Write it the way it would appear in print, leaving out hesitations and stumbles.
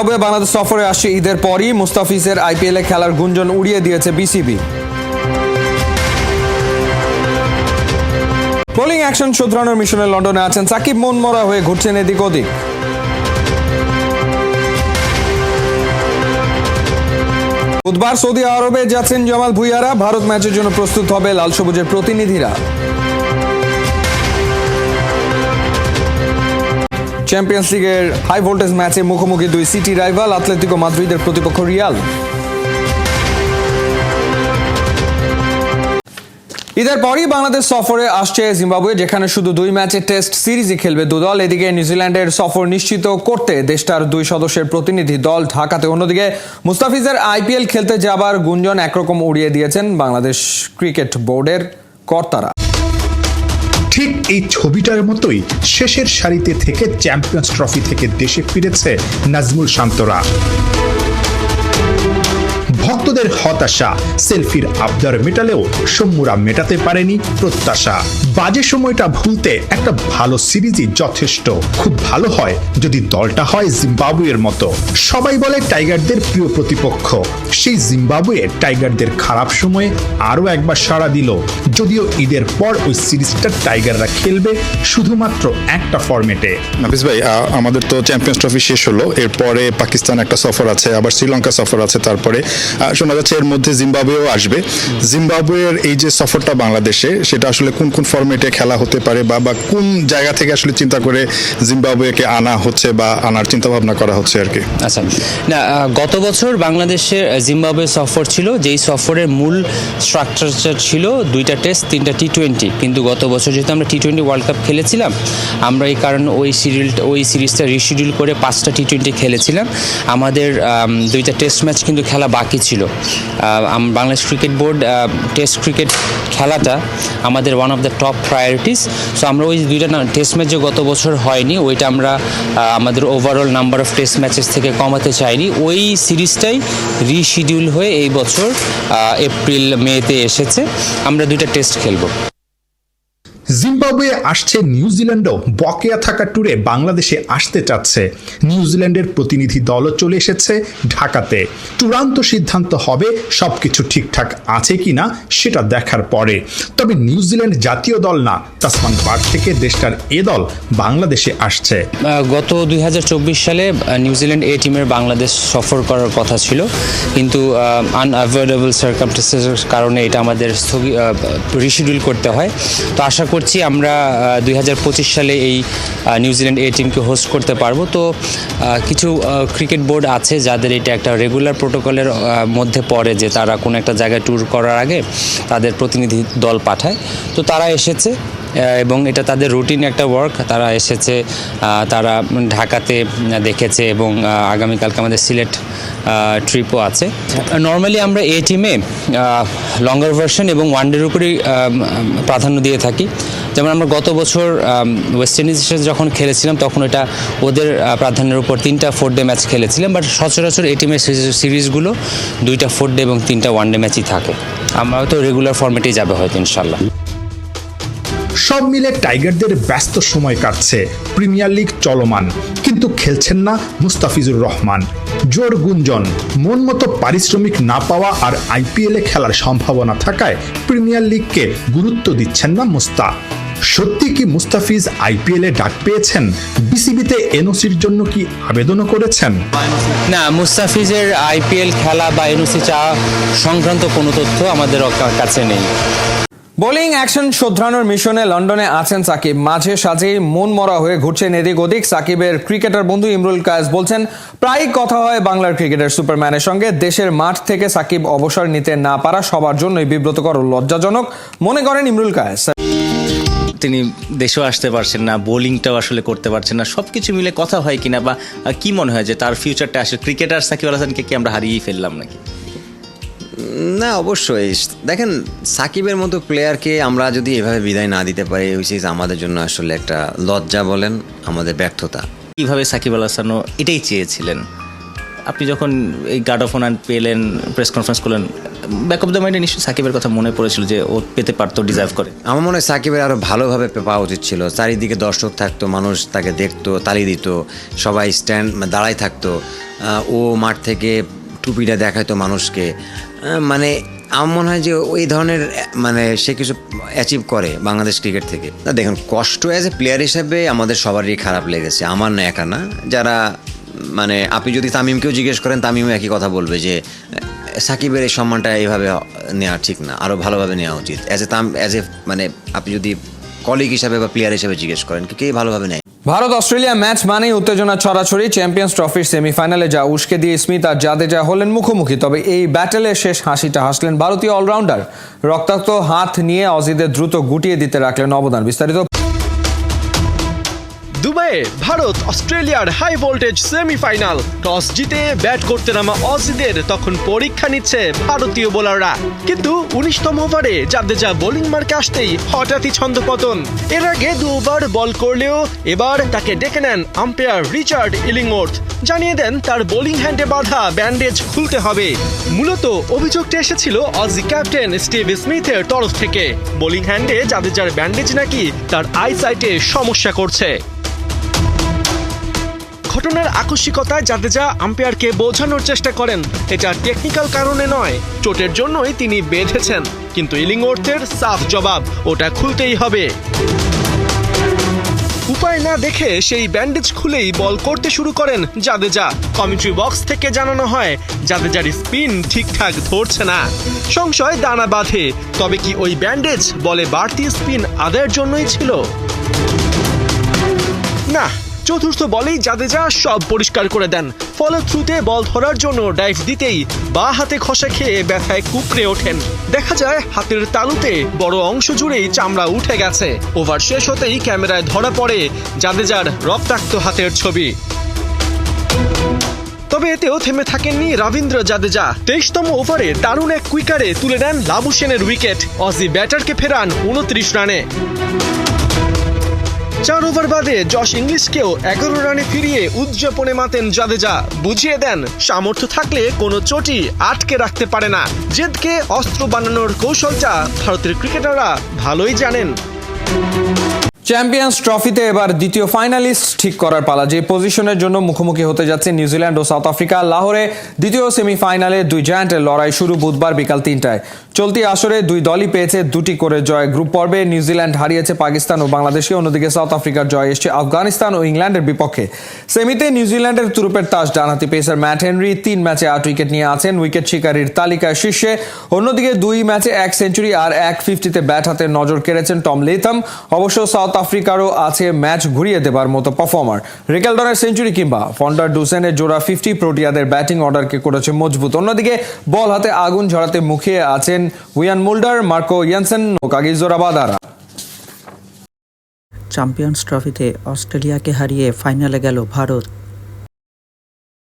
তবে বাংলাদেশ সফরে আসছে ঈদের পরই মুস্তাফিজের আইপিএলে খেলার গুঞ্জন উড়িয়ে দিয়েছে বিসিবি। বোলিং অ্যাকশন শোধরানোর মিশনে লন্ডনে আছেন সাকিব, মনমরা হয়ে ঘুরছেন এদিক ওদিক। বুধবার সৌদি আরবে যাচ্ছেন জামাল ভুঁইয়ারা, ভারত ম্যাচের জন্য প্রস্তুত হবে লাল সবুজের প্রতিনিধিরা। চ্যাম্পিয়ন্স লিগের হাই ভোল্টেজ ম্যাচে মুখোমুখি দুই সিটি রাইভাল, আতলেতিকো মাদ্রিদের প্রতিপক্ষ রিয়াল। ঈদের পরই বাংলাদেশ সফরে আসছে জিম্বাবুয়ে, যেখানে শুধু 2 ম্যাচের টেস্ট সিরিজই খেলবে দুদল। এদিকে নিউজিল্যান্ডের সফর নিশ্চিত করতে দেশটার 2 সদস্যের প্রতিনিধি দল ঢাকাতে। অন্যদিকে মুস্তাফিজের আইপিএল খেলতে যাবার গুঞ্জন একরকম উড়িয়ে দিয়েছেন বাংলাদেশ ক্রিকেট বোর্ডের কর্তারা। ঠিক এই ছবিটার মতোই শেষের সারিতে থেকে চ্যাম্পিয়ন্স ট্রফি থেকে দেশে ফিরেছে নাজমুল শান্তরা। ভক্তদের হতাশা, সেলফির আবদার মেটালেও সম্মুরা মেটাতে পারেনি প্রত্যাশা। বাজে সময়টা ভুলতে একটা ভালো সিরিজই যথেষ্ট। খুব ভালো হয় যদি দলটা হয় জিম্বাবুয়ের মতো। সবাই বলে টাইগারদের প্রিয় প্রতিপক্ষ, সেই জিম্বাবুয়ে টাইগারদের খারাপ সময়ে আরও একবার সাড়া দিল। যদিও ঈদের পর ওই সিরিজটা টাইগাররা খেলবে শুধুমাত্র একটা ফরম্যাটে। নাফিস ভাই, আমাদের তো চ্যাম্পিয়ন্স ট্রফি শেষ হলো, এরপরে পাকিস্তান একটা সফর আছে, আবার শ্রীলঙ্কা সফর আছে, তারপরে শোনা যাচ্ছে এর মধ্যে জিম্বাবুয়েও আসবে। জিম্বাবুয়ের এই যে সফরটা বাংলাদেশে, সেটা আসলে কোন কোন ফরম্যাটে খেলা হতে পারে বা কোন জায়গা থেকে আসলে চিন্তা করে জিম্বাবুয়েকে আনা হচ্ছে বা আনার চিন্তা ভাবনা করা হচ্ছে আর কি? আচ্ছা, না, গত বছর বাংলাদেশের জিম্বাবুয়ে সফর ছিল, যেই সফরের মূল স্ট্রাকচার ছিল 2টা টেস্ট 3টা টি20। কিন্তু গত বছর যেহেতু আমরা টি20 ওয়ার্ল্ড কাপ খেলেছিলাম, আমরা এই কারণে ওই সিরিজটা রিশিডিউল করে 5টা টি20 খেলেছিলাম। আমাদের 2টা টেস্ট ম্যাচ কিন্তু খেলা বাকি ছিল। Bangladesh cricket board test cricket খেলাটা আমাদের one of the top priorities. So আমরা ওই 2টা টেস্ট ম্যাচ যে গত বছর হয়নি, ওইটা আমরা আমাদের overall number of test matches থেকে কমাতে চাইনি। ওই সিরিজটাই রিশিডিউল হয়ে এই বছর এপ্রিল মেতে এসেছে। আমরা 2টা টেস্ট খেলবো। জিম্বাবুয়ে আসছে নিউজিল্যান্ডও বকেয়া থাকা ট্যুরে বাংলাদেশে আসতে চাচ্ছে। নিউজিল্যান্ডের প্রতিনিধি দলও চলে এসেছে ঢাকাতে। চূড়ান্ত সিদ্ধান্ত হবে সবকিছু ঠিকঠাক আছে কিনা সেটা দেখার পরে। তবে নিউজিল্যান্ড জাতীয় দল না, তাসমান পার্ক থেকে দেশটার এ দল বাংলাদেশে আসছে। গত 2024 সালে নিউজিল্যান্ড এ টিমের বাংলাদেশ সফর করার কথা ছিল, কিন্তু আনঅ্যাভয়েডেবল সার্কামস্টেন্সের কারণে এটা আমাদের রিশিডিউল করতে হয়। তো আশা করছি আমরা 2025 সালে এই নিউজিল্যান্ড এ টিমকে হোস্ট করতে পারবো। তো কিছু ক্রিকেট বোর্ড আছে যাদের এটা একটা রেগুলার প্রোটোকলের মধ্যে পড়ে যে তারা কোনো একটা জায়গায় ট্যুর করার আগে তাদের প্রতিনিধি দল পাঠায়। তো তারা এসেছে এবং এটা তাদের রুটিন একটা ওয়ার্ক। তারা এসেছে, তারা ঢাকাতে দেখেছে এবং আগামীকালকে আমাদের সিলেট ট্রিপও আছে। নর্মালি আমরা এ টিমে লঙ্গার ভার্সন এবং ওয়ানডের উপরেই প্রাধান্য দিয়ে থাকি। যেমন আমরা গত বছর ওয়েস্ট ইন্ডিজের যখন খেলেছিলাম তখন এটা ওদের প্রাধান্যের উপর 3টা 4-ডে ম্যাচ খেলেছিলাম। বাট সচরাচর এই টিমের সিরিজগুলো 2টা 4-ডে এবং 3টা ওয়ানডে ম্যাচই থাকে। আমরাও তো রেগুলার ফর্মেটেই যাবে হয়তো ইনশাল্লাহ। সব মিলে টাইগারদের ব্যস্ত সময় কাটছে। প্রিমিয়ার লিগ চলমান, কিন্তু খেলছেন না মুস্তাফিজুর রহমান। জোর গুঞ্জন, মন মতো পারিশ্রমিক না পাওয়া আর আইপিএলে খেলার সম্ভাবনা থাকায় প্রিমিয়ার লিগকে গুরুত্ব দিচ্ছেন না মুস্তা। সত্যি কি মুস্তাফিজ আইপিএলে ডাক পেয়েছেন? বিসিবিতে এনওসির জন্য কি আবেদনও করেছেন? না, মুস্তাফিজের আইপিএল খেলা বা এনওসি চাওয়া সংক্রান্ত কোনো তথ্য আমাদের কাছে নেই। বোলিং অ্যাকশন শোধরানোর মিশনে লন্ডনে আছেন সাকিব। মাঝে সাঝেই মন মরা হয়ে ঘুরছেন এদিক ওদিক। সাকিবের ক্রিকেটার বন্ধু ইমরুল কায়েস বলছেন, প্রায় কথা হয় বাংলার ক্রিকেটের সুপারম্যানের সঙ্গে। দেশের মাঠ থেকে সাকিব অবসর নিতে না পারা সবার জন্যই বিব্রতকর ও লজ্জাজনক মনে করেন ইমরুল কায়েস। তিনি দেশেও আসতে পারছেন না, বোলিংটাও আসলে করতে পারছেন না। সব কিছু মিলে কথা হয় কিনা বা কি মনে হয় যে তার ফিউচারটা আসলে ক্রিকেটার সাকিব আল হাসানকে কি আমরা হারিয়েই ফেললাম নাকি? না, অবশ্যই দেখেন, সাকিবের মতো প্লেয়ারকে আমরা যদি এভাবে বিদায় না দিতে পারি, উইচ ইজ আমাদের জন্য আসলে একটা লজ্জা বলেন, আমাদের ব্যর্থতা। কিভাবে সাকিব আল হাসানও এটাই চেয়েছিলেন? আপনি যখন এই গার্ড অফ অনার পেলেন, প্রেস কনফারেন্স করলেন, ব্যাক অফ দ্য মাইন্ডে নিশ্চয়ই সাকিবের কথা মনে পড়েছিল যে ও পেতে পারতো, ডিজার্ভ করে। আমার মনে হয় সাকিবের আরও ভালোভাবে পাওয়া উচিত ছিল। চারিদিকে দর্শক থাকতো, মানুষ তাকে দেখতো, তালি দিত, সবাই দাঁড়ায় থাকতো, ও মাঠ থেকে টুপিটা দেখাইতো মানুষকে। মানে আমার মনে হয় যে ওই ধরনের মানে সে কিছু অ্যাচিভ করে বাংলাদেশ ক্রিকেট থেকে। না দেখুন, কষ্ট অ্যাজ এ প্লেয়ার হিসেবে আমাদের সবারই খারাপ লেগেছে, আমার না একা না। যারা মানে আপনি যদি তামিমকেও জিজ্ঞেস করেন, তামিমও একই কথা বলবে যে সাকিবের এই সম্মানটা এইভাবে নেওয়া ঠিক না, আরও ভালোভাবে নেওয়া উচিত। অ্যাজ এ মানে আপনি যদি কলিগ হিসাবে বা প্লেয়ার হিসাবে জিজ্ঞেস করেন, কে ভালোভাবে নেয়। ভারত অস্ট্রেলিয়া ম্যাচ মানেই উত্তেজনা ছড়াছড়ি। চ্যাম্পিয়ন্স ট্রফির সেমিফাইনালে যা উস্কে দিয়ে স্মিথ আর জাদেজা হলেন মুখোমুখি। তবে এই ব্যাটেলে শেষ হাসিটা হাসলেন ভারতীয় অলরাউন্ডার। রক্তাক্ত হাত নিয়ে অজিদের দ্রুত গুটিয়ে দিতে রাখলেন অবদান। বিস্তারিত দুবাইয়ে ভারত অস্ট্রেলিয়ার হাই ভোল্টেজ সেমিফাইনাল। টস জিতে ব্যাট করতে নামা অজিদের তখন পরীক্ষা নিচ্ছে ভারতীয় বোলাররা, কিন্তু 19তম ওভারে জাদেজা বোলিং মার্কে আসতেই হঠাৎই ছন্দপতন। এর আগে 2 ওভার বল করলেও এবার তাকে ডেকে নেন আম্পায়ার রিচার্ড ইলিংওর্থ। জানিয়ে দেন তার বোলিং হ্যান্ডে বাঁধা ব্যান্ডেজ খুলতে হবে। মূলত অভিযোগটা এসেছিল অজি ক্যাপ্টেন স্টিভ স্মিথের তরফ থেকে। বোলিং হ্যান্ডে জাদেজার ব্যান্ডেজ নাকি তার আইসাইটে সমস্যা করছে। ঘটনার আকস্মিকতায় জাদেজা আম্পায়ারকে বোঝানোর চেষ্টা করেন এটা টেকনিক্যাল কারণে নয়, চোটের জন্যই তিনি বেঁধেছেন। কিন্তু ইলিংওর্থের সাফ জবাব, ওটা খুলতেই হবে। উপায় না দেখে সেই ব্যান্ডেজ খুলেই বল করতে শুরু করেন জাদেজা। কমেন্ট্রি বক্স থেকে জানানো হয় জাদেজার স্পিন ঠিকঠাক ধরছে না, সংশয় দানা বাঁধে। তবে কি ওই ব্যান্ডেজ বলে বাড়তি স্পিন আদায়ের জন্যই ছিল? না, চতুর্থ বলেই জাদেজা সব পরিষ্কার করে দেন। ফলো থ্রুতে বল ধরার জন্য ডাইভ দিতেই বাঁ হাতে খসা খেয়ে ব্যথায় কুকড়ে ওঠেন। দেখা যায় হাতের তালুতে বড় অংশ জুড়েই চামড়া উঠে গেছে। ওভার শেষ হতেই ক্যামেরায় ধরা পড়ে জাদেজার রক্তাক্ত হাতের ছবি। তবে এতেও থেমে থাকেননি রবীন্দ্র জাদেজা। 23তম ওভারে দারুণ এক কুইকারে তুলে নেন লাবুসেনের উইকেট। অজি ব্যাটারকে ফেরান 29 রানে। 4 ওভার বাদে জশ ইংলিশকেও 11 রানে ফিরিয়ে উদযাপনে মাতেন জাদেজা। বুঝিয়ে দেন সামর্থ্য থাকলে কোনো চোটই আটকে রাখতে পারে না। জেদকে অস্ত্র বানানোর কৌশলটা ভারতের ক্রিকেটাররা ভালোই জানেন। চ্যাম্পিয়ন্স ট্রফিতে এবার দ্বিতীয় ফাইনালিস্ট ঠিক করার পালা। যে পজিশনের জন্য মুখোমুখি হতে যাচ্ছে নিউজিল্যান্ড ও সাউথ আফ্রিকা। লাহোরে দ্বিতীয় সেমিফাইনালে 2 জায়ান্টের লড়াই শুরু বুধবার বিকাল 3টায়। চলতি আসরে 2 দলই পেয়েছে 2টি করে জয়। গ্রুপ পর্বে নিউজিল্যান্ড হারিয়েছে পাকিস্তান ও বাংলাদেশকে, অন্যদিকে সাউথ আফ্রিকার জয় এসছে আফগানিস্তান ও ইংল্যান্ডের বিপক্ষে। সেমিতে নিউজিল্যান্ডের তুরুপের তাস ডানহাতি পেসার ম্যাট হেনরি 3 ম্যাচে 8 উইকেট নিয়ে আছেন, উইকেট শিকারীর তালিকায় শীর্ষে। অন্যদিকে 2 ম্যাচে 1 সেঞ্চুরি আর 150-তে ব্যাট হাতে নজর কেড়েছেন টম লেথম। অবশ্য সাউথ আফ্রিকারও আছে ম্যাচ ঘুরিয়ে দেবার মতো পারফর্মার। রিকেলডনের সেঞ্চুরি কিংবা ফন্ডার ডুসেনের জোড়া 50 প্রোটিয়াদের ব্যাটিং অর্ডারকে করেছে মজবুত। অন্যদিকে বল হাতে আগুন ঝরাতে মুখিয়ে আছেন উইয়ান মুল্ডার, মার্কো ইয়ানসেন ও কাগিজো রাবাদারা। চ্যাম্পিয়ন্স ট্রফিতে অস্ট্রেলিয়াকে হারিয়ে ফাইনালে গেল ভারত।